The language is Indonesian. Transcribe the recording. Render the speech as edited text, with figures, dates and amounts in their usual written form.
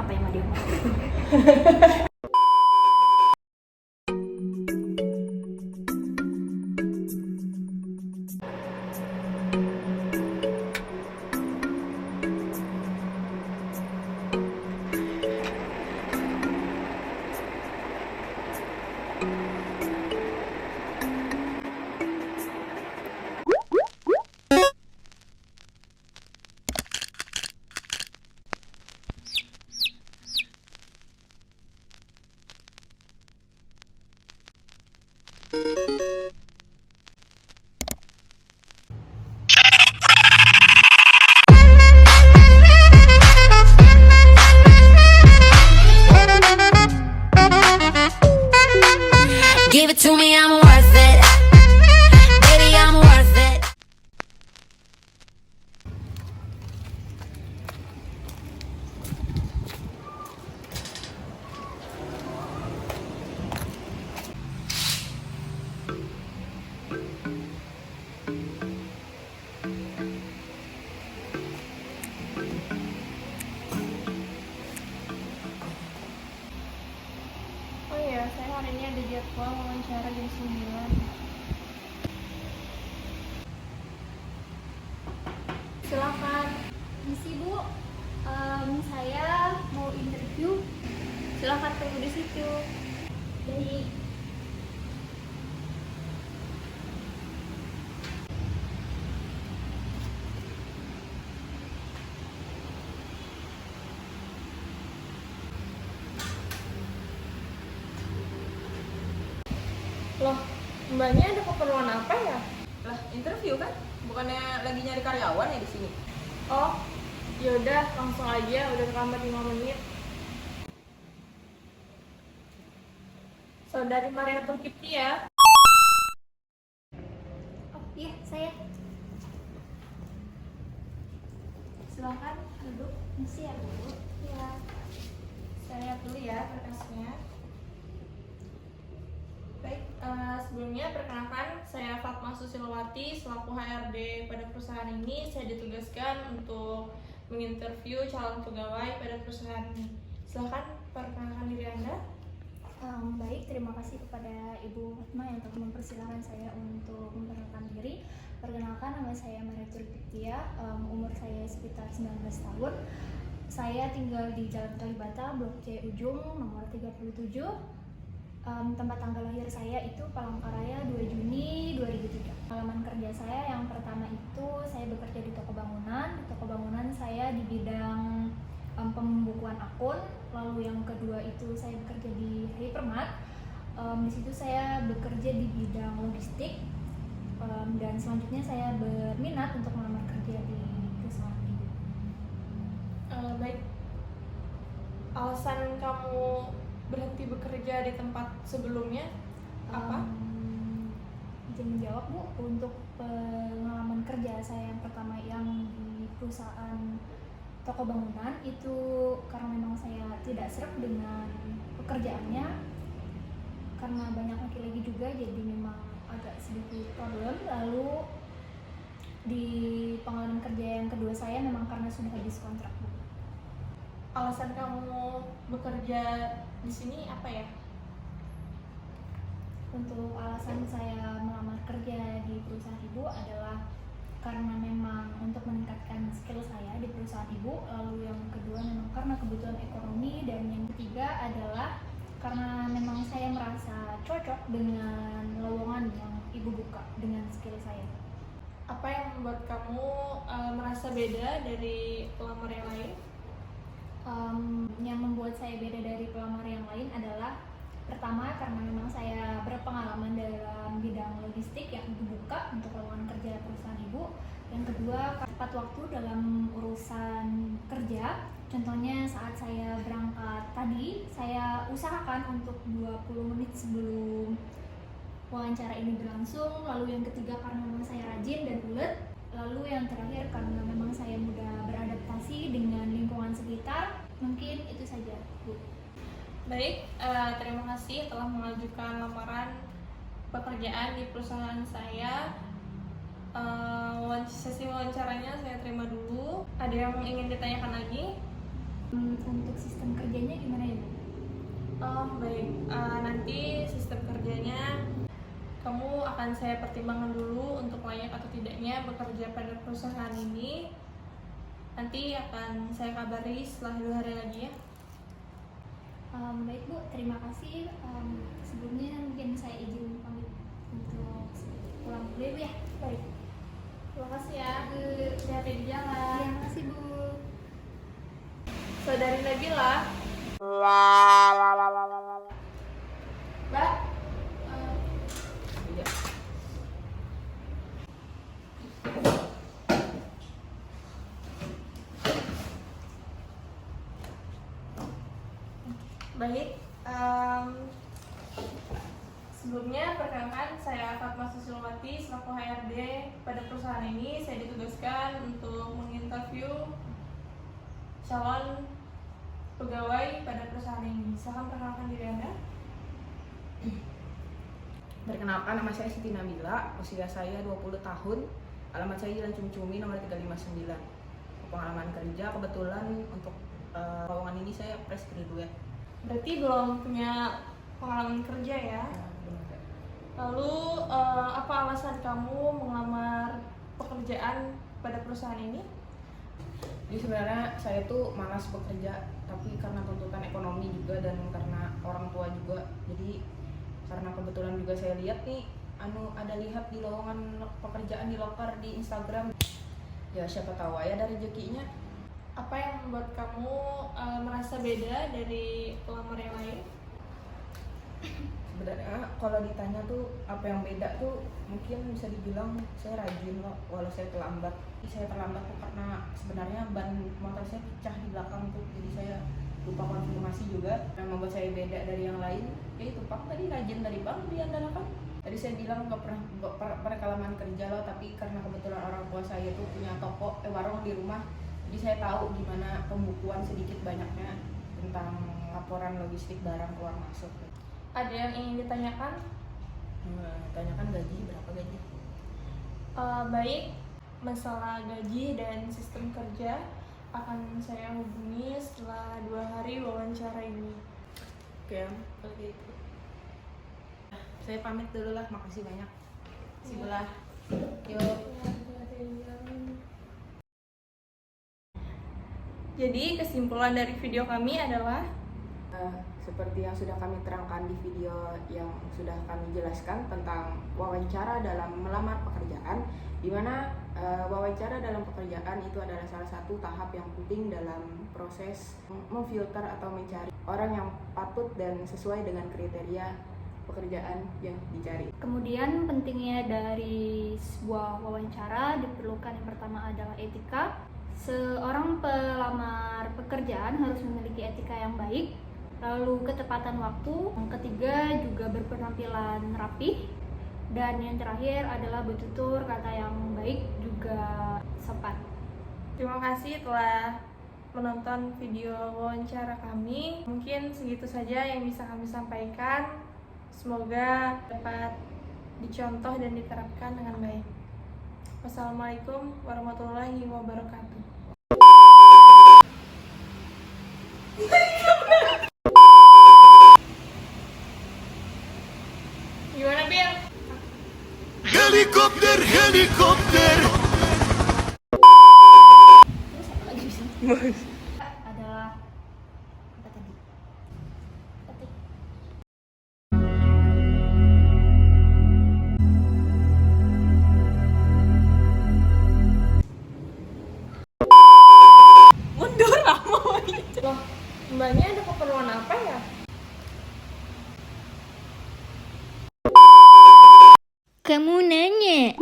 apa yang dia mau. Give it to me, I'm worth it. Baby, I'm worth it. Oh iya, saya hari ini ada jadwal wawancara jam 9. Silakan. Misi Bu, saya mau interview. Silakan tunggu di situ. Baik. Loh, mbaknya ada keperluan apa ya? Lah, interview kan? Bukannya lagi nyari karyawan ya di sini? Oh, yaudah langsung aja, udah terlambat 5 menit. Saudari Maria Turkipti ya. Oh iya, saya. Silakan duduk. Misi ya Bu. Ya. Saya lihat dulu ya berkasnya. Baik, sebelumnya perkenalkan saya Fatma Susilowati selaku HRD pada perusahaan ini. Saya ditugaskan untuk menginterview calon pegawai pada perusahaan ini. Silakan perkenalkan diri Anda. Baik, terima kasih kepada Ibu Fatma yang telah mempersilahkan saya untuk memperkenalkan diri. Perkenalkan, nama saya Maria Turkiptia, umur saya sekitar 19 tahun. Saya tinggal di Jalan Kalibata, Blok C Ujung, nomor 37. Tempat tanggal lahir saya itu Palangkaraya 2 Juni 2003. Pengalaman kerja saya yang pertama itu saya bekerja di toko bangunan. Di toko bangunan saya di bidang pembukuan akun. Lalu yang kedua itu saya bekerja di Hypermart. Di situ saya bekerja di bidang logistik. Dan selanjutnya saya berminat untuk melamar kerja di perusahaan ini. Baik, alasan kamu berhenti bekerja di tempat sebelumnya apa? Izin menjawab Bu, untuk pengalaman kerja saya yang pertama yang di perusahaan toko bangunan itu karena memang saya tidak serap dengan pekerjaannya, karena banyak laki-laki juga jadi memang agak sedikit problem. Lalu di pengalaman kerja yang kedua saya memang karena sudah habis kontrak Bu. Alasan kamu bekerja di sini apa ya? Untuk alasan saya melamar kerja di perusahaan Ibu adalah karena memang untuk meningkatkan skill saya di perusahaan Ibu. Lalu yang kedua memang karena kebutuhan ekonomi, dan yang ketiga adalah karena memang saya merasa cocok dengan lowongan yang Ibu buka dengan skill saya. Apa yang membuat kamu merasa beda dari pelamar yang lain? Yang membuat saya beda dari pelamar yang lain adalah pertama karena memang saya berpengalaman dalam bidang logistik yang Ibu buka untuk lowongan kerja perusahaan Ibu. Yang kedua, tepat waktu dalam urusan kerja. Contohnya saat saya berangkat tadi, saya usahakan untuk 20 menit sebelum wawancara ini berlangsung. Lalu yang ketiga karena memang saya rajin dan ulet. Lalu yang terakhir karena memang saya mudah beradaptasi dengan lingkungan sekitar. Mungkin itu saja Bu. Baik, terima kasih telah mengajukan lamaran pekerjaan di perusahaan saya. Sesi wawancaranya saya terima dulu. Ada yang ingin ditanyakan lagi? Untuk sistem kerja Oh baik, nanti sistem kerjanya kamu akan saya pertimbangkan dulu untuk layak atau tidaknya bekerja pada perusahaan ini. Nanti akan saya kabari setelah 2 hari lagi ya. Baik Bu, terima kasih. Sebelumnya mungkin saya izin pamit untuk pulang dulu ya Bu ya. Baik, terima kasih ya. Hati-hati di jalan. Terima kasih Bu. Saudari Nabila. Mbak, Iya. baik. Sebelumnya perkenalkan saya Fatma Susilowati selaku HRD pada perusahaan ini. Saya ditugaskan untuk menginterview calon pegawai pada perusahaan ini. Silahkan perkenalkan diri Anda. Perkenalkan, nama saya Siti Nabila, usia saya 20 tahun, alamat saya Jalan Cumi-Cumi nomor 359. Pengalaman kerja kebetulan untuk lowongan ini saya fresh graduate. Berarti belum punya pengalaman kerja ya. Lalu apa alasan kamu melamar pekerjaan pada perusahaan ini? Jadi sebenarnya saya tuh malas bekerja, tapi karena tuntutan ekonomi juga dan karena orang tua juga. Jadi karena kebetulan juga saya lihat nih, ada lihat di lowongan pekerjaan di loker di Instagram. Ya siapa tahu ya dari rezekinya. Apa yang membuat kamu merasa beda dari pelamar yang lain? Sebenarnya kalau ditanya tuh apa yang beda tuh mungkin bisa dibilang saya rajin loh, walau saya terlambat. Saya terlambat tuh karena sebenarnya ban motor saya pecah di belakang tuh, jadi saya lupa konfirmasi juga. Yang membuat saya beda dari yang lain yaitu Pak tadi rajin dari Bang diandalkan. Tadi saya bilang nggak pernah kelamaan kerja loh, tapi karena kebetulan orang tua saya tuh punya toko warung di rumah, jadi saya tahu gimana pembukuan sedikit banyaknya tentang laporan logistik barang keluar masuk. Ada yang ingin ditanyakan? Tanyakan gaji, berapa gaji? Baik, masalah gaji dan sistem kerja akan saya hubungi setelah 2 hari wawancara ini. Oke, kalau gitu. Saya pamit dulu lah, makasih banyak. Sebelah. Yuk. Jadi kesimpulan dari video kami adalah Seperti yang sudah kami terangkan di video yang sudah kami jelaskan tentang wawancara dalam melamar pekerjaan, di mana wawancara dalam pekerjaan itu adalah salah satu tahap yang penting dalam proses memfilter atau mencari orang yang patut dan sesuai dengan kriteria pekerjaan yang dicari. Kemudian pentingnya dari sebuah wawancara diperlukan yang pertama adalah etika. Seorang pelamar pekerjaan harus memiliki etika yang baik, lalu ketepatan waktu, yang ketiga juga berpenampilan rapih, dan yang terakhir adalah bertutur kata yang baik juga sopan. terima kasih telah menonton video wawancara kami. Mungkin segitu saja yang bisa kami sampaikan. Semoga dapat dicontoh dan diterapkan dengan baik. Wassalamualaikum warahmatullahi wabarakatuh. Gimana, Bil? Helikopter, helikopter. Adalah apa tadi? Ketik. Mundur lama. Loh, mbaknya ada keperluan apa ya? Kamu nanya.